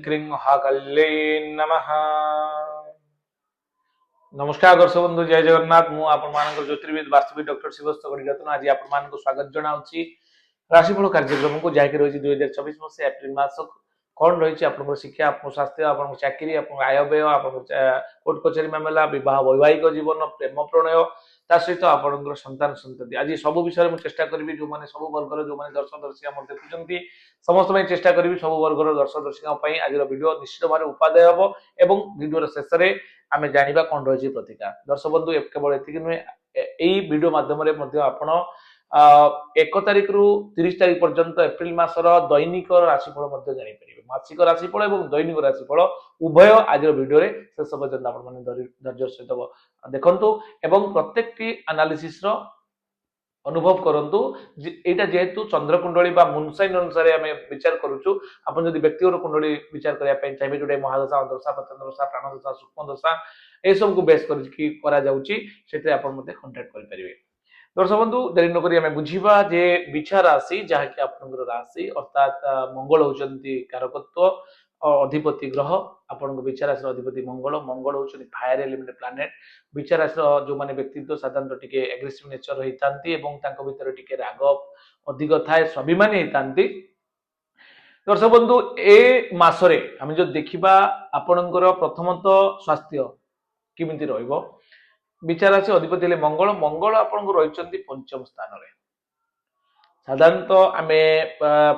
क्रीं महाकाल्यै नमः। नमस्कार दर्शक बंधु, जय जगन्नाथ। मु आपण मानकर ज्योतिर्विद वास्तविक डॉक्टर शिवस्त गणिरत्न आज आपण मान स्वागत जनाऊँची राशिफल कार्यक्रम को जाके रही 2024 मसीह एप्रिल मास कौन रही आप शिक्षा, आप स्वास्थ्य, आप चाकरी, आप आय व्यय, आप कोर्ट कचेरी मामला, बह वैवाहिक जीवन, प्रेम प्रणय ता सहित आपंकर संतान संतति आज सब विषय में चेष्टा करी जो मैंने सब वर्गर जो मैंने दर्शक दर्शिका देखुं समस्त चेष्टा करी सब वर्गर दर्शक दर्शिका आज वीडियो निश्चित भाव उपादेय हम एवं वीडियो शेष में आम जाना कौन रही प्रतिकार। दर्शक बंधु केवल ये नुहे यही वीडियो मध्यम आपण 1 तारिख रु 30 तारिख पर्यंत एप्रिल मासर दैनिक राशिफल जापर मासिक राशिफल और दैनिक राशिफल उभय आज वीडियो शेष पर्यंत आप धैर्य सहित देखु एवं प्रत्येक एनालिसिस अनुभव करंतु एटा जेहेतु चंद्रकुंडली बा मुनसाइन अनुसार आम विचार करूँ आप व्यक्तिगत कुंडली विचार करने चाहिए जोटा महादशा अंतरदशा प्रत्यंतरदशा प्राणदशा सूक्ष्मदशा ये सब को बेस कर कंटाक्ट करेंगे। दर्शक बंधु देरी नक आम बुझा जे बिछा राशि जहाँकि आप राशि अर्थात मंगल होती कारकत्व अधिपति ग्रह आपण बिछा राशि अधिपति मंगल मंगल होती फायर एलिमेंट प्लानेट बिछा राशि जो मैंने व्यक्तित्व साधारण टिके एग्रेसिव नेचर होता भीतर टिके राग अधिक थाए स्वाभिमानी होता। दर्शक बंधु ए मासरे आम जो देखा आपणकर प्रथमत स्वास्थ्य किमिति रहिबो बिछा राशि अधिपति मंगल मंगल आपन रही पंचम स्थान रे साधारणतः आम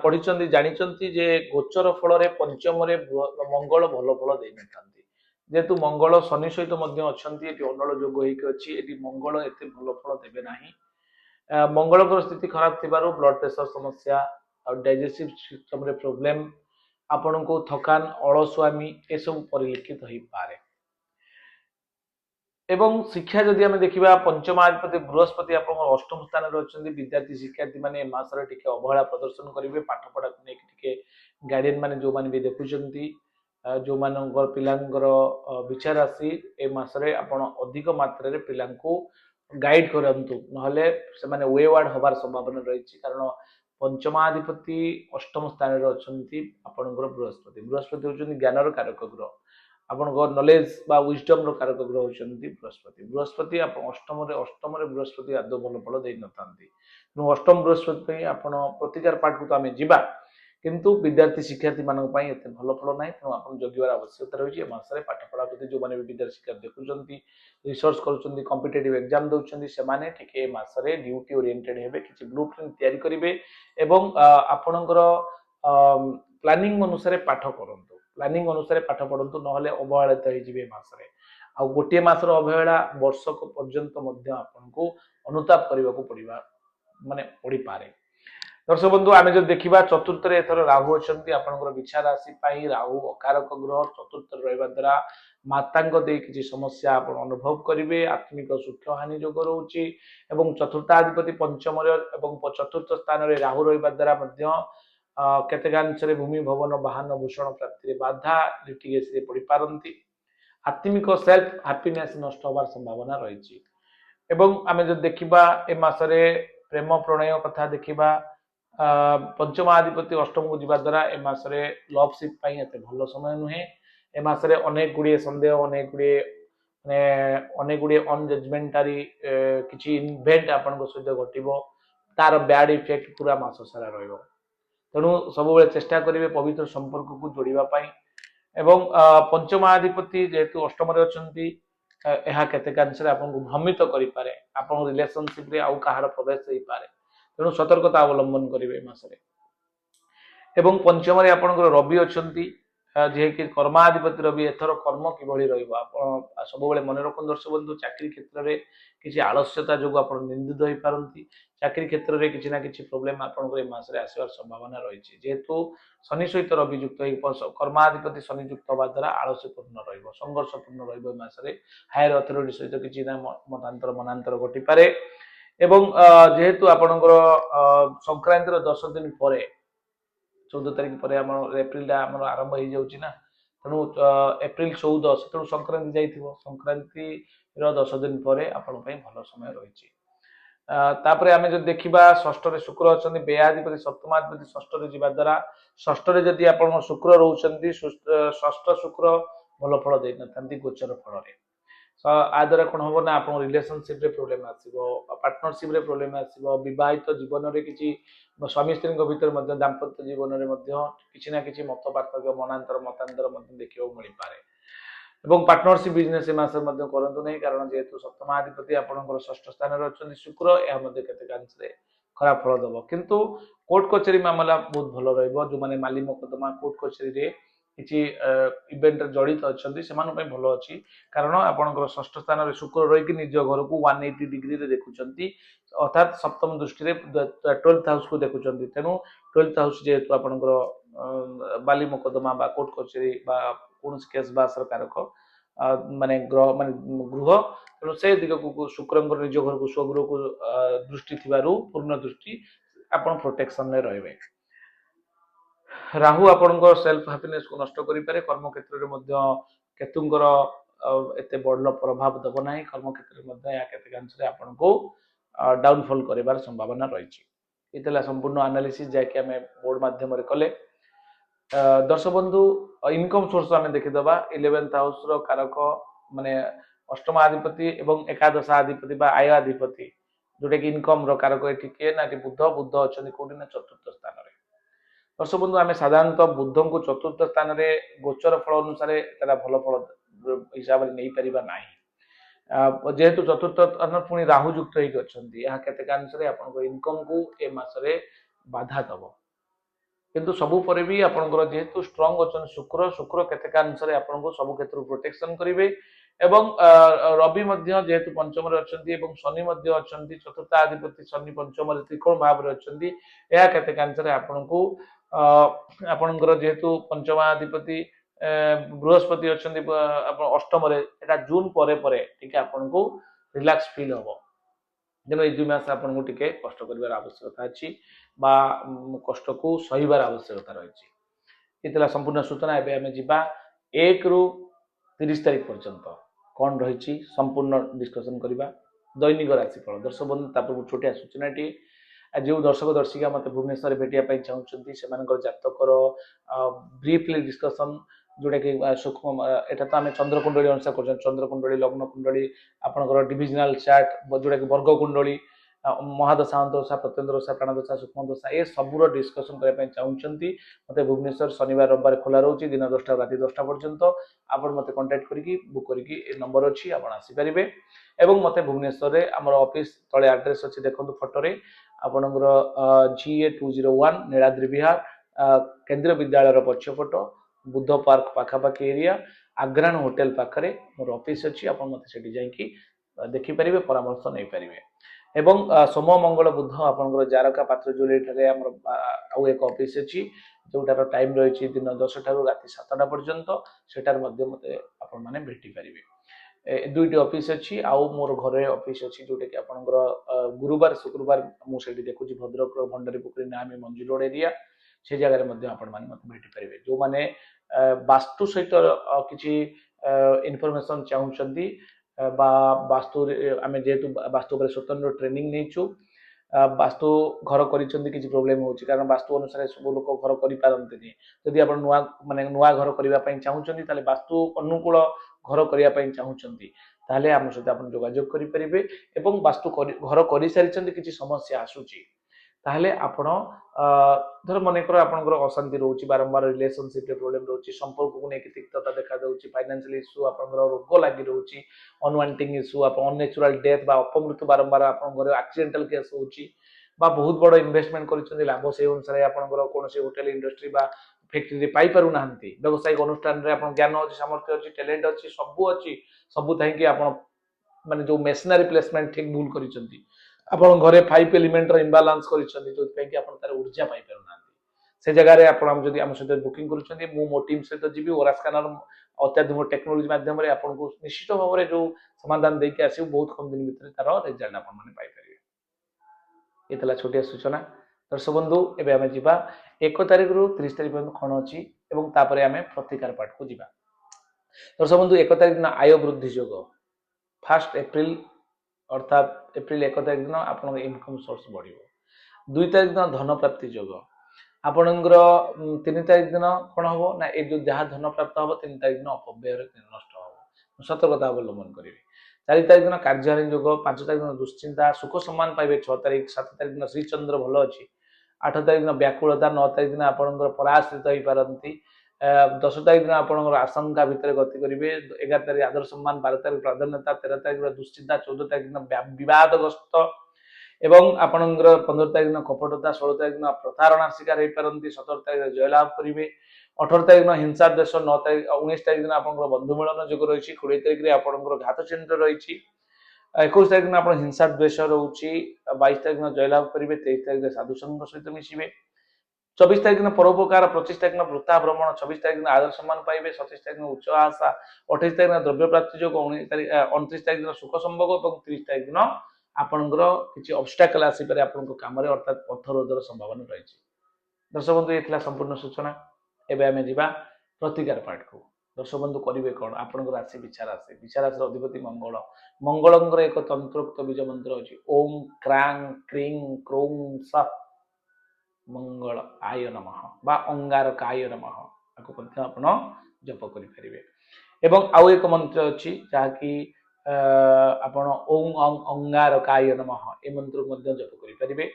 पढ़ी जानी जे गोचर फल पंचम मंगल भल फल दे न था जेहेतु मंगल शनि सहित अनल जोग होती मंगल एत भल फल देवे ना। मंगल स्थिति खराब थी ब्लड प्रेशर समस्या और डाइजेस्टिव सिस्टम रे प्रॉब्लम आपण को थकान अलसुआमी ये सब परिलक्षित हो पारे। एवं शिक्षा जदि आम देखा पंचमाधिपति बृहस्पति आप अष्टम स्थान अच्छा विद्यार्थी शिक्षार्थी मैंने मासरे टिके अवहेला प्रदर्शन करेंगे पाठ पढ़ा को लेकिन गार्डियन मैंने जो मैंने भी देखुंट जो मान पिलांकर बिछा राशि ए मासरे आपण अधिक मात्रा रे पिला गाइड करंतु नहले से माने वेवार्ड हबार संभावना रही कारण पंचमाधिपति अष्टम स्थान अच्छी आपणकर बृहस्पति बृहस्पति होती ज्ञानर कारक ग्रह आपण नॉलेज बा विजडम रो कारक ग्रह होती बृहस्पति बृहस्पति अष्टम बृहस्पति आदौ भल फल दे न था अष्टम बृहस्पति आपण प्रतिकार पाठ को तो आम जा किंतु विद्यार्थी शिक्षार्थी मान भल फल ना तेणु आप जगिवार आवश्यकता रही है मासरे पाठ पढ़ा प्रति जो मैंने विद्यार्थी शिक्षा देखुं रिसर्च कर कॉम्पिटिटिव एग्जाम दौरान से मासरे ड्यूटी ओरिएंटेड हेबे किछि ब्लूप्रिंट तैयारी करेंगे एवं आपणकर प्लानिंग अनुसार पाठ करंतु प्लानिंग अनुसार पाठ पढ़ु ना अवहेलित हो मासरे आ गोटे मासर अवहेला वर्षक पर्यंत आपन को अनुताप करने को पड़ा माने पड़ी पारे। दर्शक बंधु आम जो देखा चतुर्थ एथर राहु अच्छा आपंकर बिछा राशि राहु अकारक ग्रह चतुर्थ रहा द्वारा माता किसी समस्या आप अनुभव करेंगे आत्मिक सुख हानि जोग रोचे और चतुर्थाधिपति पंचम चतुर्थ स्थान में राहु रहा द्वारा केतेकांश भूमि भवन वाहन भूषण प्राप्ति बाधा लिटिगेशन पड़ पारती आत्मिक सेल्फ हैप्पीनेस नष्ट होवार संभावना रही। आम जो देखा ए मासरे प्रेम प्रणय कथा देखा पंचमाधिपति अष्टम को जीवा द्वारा ए मासरे लवशिप एत भल समय नुहे ए मासरे अनेक गुड़िए संदेह अनेक गुड़िए अनजजमेंटारी किसी इवेंट आपण सहित घटो तार बैड इफेक्ट पूरा मास सारा रही तेणु सब चेष्टा करेंगे पवित्र संपर्क को जोड़ापी एवं पंचमाधिपति जेहेतु अष्टम अच्छा केतेकांश आपको भ्रमित करें आप रिलेशनशिप रे आउ कहार प्रवेश हो पाए तेणु सतर्कता अवलंबन करेंगे मासरे एवं पंचम आपंकर रवि अच्छा जेकि कर्माधिपति रवि एथर कर्म किभली सब मन रखु दर्शक बंधु चाकरी क्षेत्र में किसी आलस्यता जो आप निंदित हो पारती चाकरी क्षेत्र में किसी ना कि प्रोब्लेम आपंकर मासरे आसवार संभावना रही शनि सहित रवि युक्त कर्माधिपति शनि युक्त हवा द्वारा आलस्यपूर्ण संघर्षपूर्ण रसरे हायर अथॉरिटी सहित किसी मतांतर मनांतर घटी पारे एवं जेहेतु आपणकर संक्रांतिर 10 दिन पर 14 तारिख पर एप्रिल आरंभ हो जाऊँगा तेणु एप्रिल 14 से संक्रांति जाइए संक्रांति 10 दिन पर आपण भल समय रही तापरे आमे जदि देखिबा षष्ठ रे शुक्र अछंती व्ययाधिपति सप्तमाधिपति षष्ठ रे जीवा द्वारा षष्ठ रे जदि आपण शुक्र रहउछंती षष्ठ शुक्र भल फल देइ नथांती गोचर फल रे आ द्वारा कोन हबो ना आपण रिलेशनशिप रे प्रॉब्लम आसीबो पार्टनरशिप रे प्रॉब्लम आसीबो विवाहित जीवन रे किछि स्वामी स्त्री भीतर मध्य दाम्पत्य जीवन रे मध्य किछि ना किछि मत पार्थक्य मतांतर मध्य देखियो मिलि पारे एवं पार्टनरशिप बिजनेस मास मध्य करंतु नहीं कारण जेहेतु सप्तमाधिपति आपनकर षष्ठ स्थान रे अछंती शुक्र या मध्य केते कांश रे खराब फल दबो किंतु कोर्ट कचेरी मामला बहुत भलो रहइबो जो माने माली मोकदमा कोर्ट कचेरी रे किछि इवेंट जड़ित अछंती सेमान पय भलो अछि कारण आपनकर षष्ठ स्थान रे शुक्र रहि कि निज घर को 180 डिग्री रे देखुचंती अर्थात सप्तम दृष्टि रे 12th हाउस को देखुचंती तेनु 12th हाउस जेहेतु आपनकर बाली मोकदमा बा कोर्ट कचेरी बा कौन केस बा सरकार को माने ग्रह माने गृह तेणु से दिग को शुक्र निज घर को स्वगृह को दृष्टि थिबारु पूर्ण दृष्टि आपण प्रोटेक्शन रे रहबे राहु आपणकर सेल्फ हैप्पीनेस को नष्ट करि पारे कर्म क्षेत्र रे मध्य केतुंकर एते बडल प्रभाव दब नाही कर्म क्षेत्र रे मध्य या केते कांश रे आपण को डाउनफॉल करिवार संभावना रहिछि इतला संपूर्ण एनालिसिस जाय कि हमें बोर्ड माध्यम रे कले दर्शक बंधु इनकम सोर्स आम देखीदबा 11th हाउस रो कारक माने अष्टमाधिपति एवं एकादशाधिपति बा आयाधिपति जोटा कि इनकम रो कारक एठी के ना बुध बुध अछंती कोठी ना चतुर्थ स्थान रे दर्शक बंधु आम साधारणतः बुध को चतुर्थ स्थान रे गोचर फल अनुसार तारा भल फल हिसाब रे नै परिबा नाही जेहेतु चतुर्थ स्थान पुनी राहु युक्त होई अछंती या केते कांश रे आपन इनकम को ए मास रे बाधा दबो किंतु सबु पर भी आपनकर जेहेतु स्ट्रांग अछन शुक्र शुक्र केतेकांश रे आपनको सब क्षेत्र प्रोटेक्शन करिवे एवं रवि मध्य जेहेतु पंचम रे अछंती एवं शनि मध्य अछंती चतुर्थाधिपति शनि पंचम रे त्रिकोण भाव रे अछंती या केतेकांश रे आपनको आपनकर जेहेतु पंचमाधिपति बृहस्पति अछंती आपण अष्टम रे एटा जून परे परे ठीक आपनको रिलैक्स फील होबो जेनो ए 2 मास आपनको टिके कष्ट करिवार आवश्यकता अछि बा कष्ट को सहीबार आवश्यकता रही इतला संपूर्ण सूचना एबे हमें जिबा 1 रु 30 तारिख पर्यंत कौन रही संपूर्ण डिस्कशन करबा दैनिक राशिफल दर्शक बंधु तापर छोटिया सूचनाटी जो दर्शक दर्शिका मत भुवनेश्वर भेटिया पाई चाहउछंती सेमानकर जातकर ब्रीफली डिस्कशन जोटा कि सूक्ष्म एटा तो आम चंद्रकुंडली अनुसार कर चंद्रकुंडली लग्न कुंडली आपनकर डिविजनल चार्ट जोटा कि वर्ग कुंडली महादशा अंतदशा प्रत्यंतदशा प्राणदशा सूक्ष्मदशा ये सबूर डिस्कसन करने चाहूँगी मत भुवनेश्वर शनिवार रविवार खोला रोचे दिन 10टा राति 10टा पर्यंत आप मत कांटेक्ट करके बुक करके नंबर अच्छी आप आसीपारे एवं मत भुवनेश्वर में आम ऑफिस तले एड्रेस अच्छी देखो फोटो रे आपणकर GA 201 नीलाद्रि विहार केंद्रीय विद्यालय पछपट बुद्ध पार्क पाखापाखि एरिया आग्रान होटेल पाखरे मोर ऑफिस अच्छी आप मत से देखिपारे परामर्श नहीं पारे एवं सोम मंगल बुध आपनकर जारका पात्र ज्वेलरी आउ एक ऑफिस अच्छी जोटार टाइम रही दिन 10 ठारू राति 7टा पर्यंत सेटार मध्य मते आपण माने भेटी पारिबे दुईटी ऑफिस अच्छी आउ मोर घरे ऑफिस अच्छी जोटा कि आपनकर गुरुवार शुक्रवार मु सेठी देखुची भद्रक भंडारी पुखरी नामी मंजू रोड एरिया से जगह मध्य आपण माने मते भेटी पारिबे जो माने वास्तु सहित किछि इन्फॉर्मेशन चाहउछंती बा वास्तु आमे जेहेतु वास्तु पर स्वतंत्र ट्रेनिंग नेचु वास्तु घर करिसंती किछि प्रॉब्लम होछि कारण वास्तु अनुसार सब लोक घर करि पारंतनी यदि आपण नुआ माने नुआ घर करिवा पई चाहउछंती ताले वास्तु अनुकूल घर करिया पई चाहउछंती ताले हम सहित आपण जोगाजोग करि परिबे एवं वास्तु घर करि सारिसंती किछि समस्या आसुची ताहले आपण धर मनेकर आपनकर अशांति रोची बारंबार रिलेशनशिप रे प्रॉब्लम रोची संपर्क को नेकी तिक्तता देखा दउची फाइनेंशियल इश्यू आपनकर रोग लागि रोची अनवांटिंग इश्यू आप अननेचुरल डेथ बा अपमृत्यु बारंबार आपन घर एक्सीडेंटल केस होची बा बहुत बड़ इन्वेस्टमेंट करिसंती लाभ से अनुसार आपनकर कोनसे होटल इंडस्ट्री बा फैक्ट्री रे पाई पारु नाहंती व्यवसायिक अनुष्ठान रे आपन ज्ञान अछि सामर्थ्य अछि टैलेंट अछि सबु थाई कि आपन माने जो मेशनरी प्लेसमेंट ठीक भूल करिसंती आपण घरे 5 एलिमेंट रो इम्बैलेंस करिसंती जो पे कि आपण तार ऊर्जा पाई पारु नाहंती से जगह रे आपण हम जदी हम सहित बुकिंग करिसंती मु मो टीम सहित जीबी ओरा स्कैनर अत्याधुनिक टेक्नोलॉजी माध्यम रे आपण को निश्चित भाव रे जो समाधान दे के आसी बहुत कम दिन भीतर तार रिजल्ट आपण माने पाई परिबे एतला छोटिया सूचना दर्शक बंधु एबे हमें जीवा 1 तारिख रु 30 तारिख पर्यंत खण अछि एवं तापरे हमें प्रतिकार पाठ को जीवा दर्शक बंधु 1 तारिख दिन आय वृद्धि योग 1 अप्रैल अर्थात एप्रिल 1 तारिख दिन आपन इनकम सोर्स बढ़िबो। 2 तारिख दिन धन प्राप्ति योग आपणकर 3 तारिख दिन कौन हम ना ये जो जहाँ धन प्राप्त हम 3 तारिख दिन अपव्यय नष्ट हम सतर्कता अवलम्बन करेंगे। 4 तारिख दिन कार्यहानि योग 5 तारिख दिन दुश्चिंता सुख सम्मान पाइबे। 6 तारिख 7 तारिख दिन श्रीचंद्र भल अच्छी 8 तारिख दिन व्याकुलता 9 तारिख दिन आपणकर पराश्रित हो पारती 10 तारिख दिन आपणकर आशंका भितर गति करेंगे। 11 तारिख आदर सम्मान 12 तारिख प्राधान्यता 13 तारिख दिन दुश्चिंता 14 तारिख दिन विवादग्रस्त एवं आपणकर 15 तारिख दिन कपटता 16 तारिख दिन प्रतारणा शिकार हो पारती 17 तारिख जयलाभ करेंगे। 18 तारिख दिन हिंसा द्वेष 9 तारिख 19 तारिख दिन आपंकर बंधु मिलन योग रही 20 तारिख में आपंकर घात चिन्ह रही 21 तारिख दिन आप हिंसा द्वेष रोचे 22 तारिख दिन जयलाभ करेंगे। 23 तारिख में साधु संघ सहित मिशिबे। 24 तारिख दिन परोपकार 25 तारिख दिन वृत्ता भ्रमण 26 तारिख दिन आदर सम्मान पाइबे। 27 तारिख दिन उच्च आशा 28 तारिख दिन द्रव्य प्राप्ति योग 29 तारिख दिन सुख संभोग और 30 तारिख दिन आपणकर किसी ऑब्स्टेकल आसीपारे आपन काम अर्थात पथरोधर संभावना रही। दर्शक बंधु ये संपूर्ण सूचना। एबे आमे जिबा प्रतिकार पाठ को। दर्शक बंधु करेंगे कौन आपंकर राशि विचार राशि अधिपति मंगल मंगलंकर एक तंत्रोक्त बीज मंत्र अच्छी ओम क्रांग क्रीं क्रों स मंगल आय नमः बा अंगारकाय नमः आपको आपण जप करें। एवं आउ एक मंत्र अच्छी जहाँकि आपण ओम अंगारकाय नमः ए मंत्र जप करें।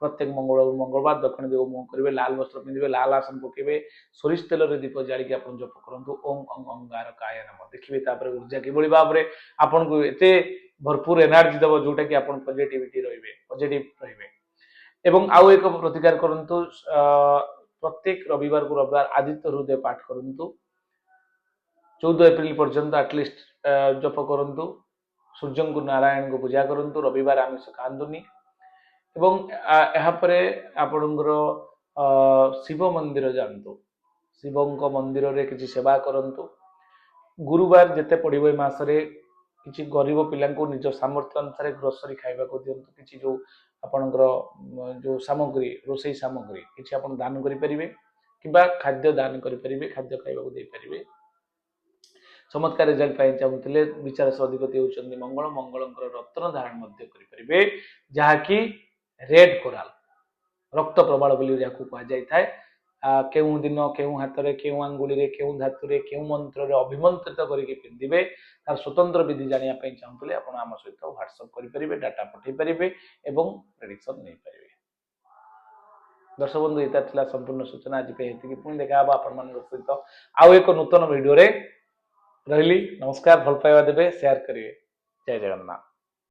प्रत्येक मंगलवार दक्षिण दिग मुह करेंगे लाल वस्त्र पिंधे लाल आसन पकेबे सोरिष तेल दीप जाड़ी आप जप करूँ ओम अंगारकाय नमः देखिए ऊर्जा कि भाव में आपन को एते भरपूर एनर्जी दब जोटा कि आप पॉजिटिविटी रहिबे। एवं आउ एक प्रतिकार करंतु प्रत्येक रविवार को रविवार आदित्य हृदय पाठ करंतु 14 एप्रिल पर्यंत एटलिस्ट जप करंतु सूर्य को नारायण को पूजा करंतु रविवार आमिष खातुनी एवं यापरे आपणकर शिव मंदिर जातु शिव मंदिर रे किसी सेवा करंतु गुरुवार जिते पड़ो मसरे किसी गरीब पिला निज सामर्थ्य अनुसार ग्रोसरी खाइबा को दिंतु किसी जो आपणकर जो सामग्री रोसई सामग्री किसी आप दान करें कि खाद्य दान करें खाद्य खाइबा को दे पारे। चमत्कार रिजल्ट चाहूले विचार से अधिपति होती मंगल मंगलंकर रत्न धारण करेंगे जहाँकि रेड कोराल रक्त प्रबाल कहुए केउ दिन केउ हाथ में केउ आंगुली केउ धातु केउ मंत्र अभिमंत्रित करके पिंधे तार स्वतंत्र विधि जानापी चाहूले आप आम सहित व्हाट्सअप करेंगे डाटा पठे पारे और प्रेडिक्शन नहीं पारे। दर्शक बंधु यहाँ संपूर्ण सूचना आज पुणी देखा आपण सहित आउ एक नूतन भिडियो रही। नमस्कार, भल पाइबा देवे शेयर करेंगे। जय जगन्नाथ।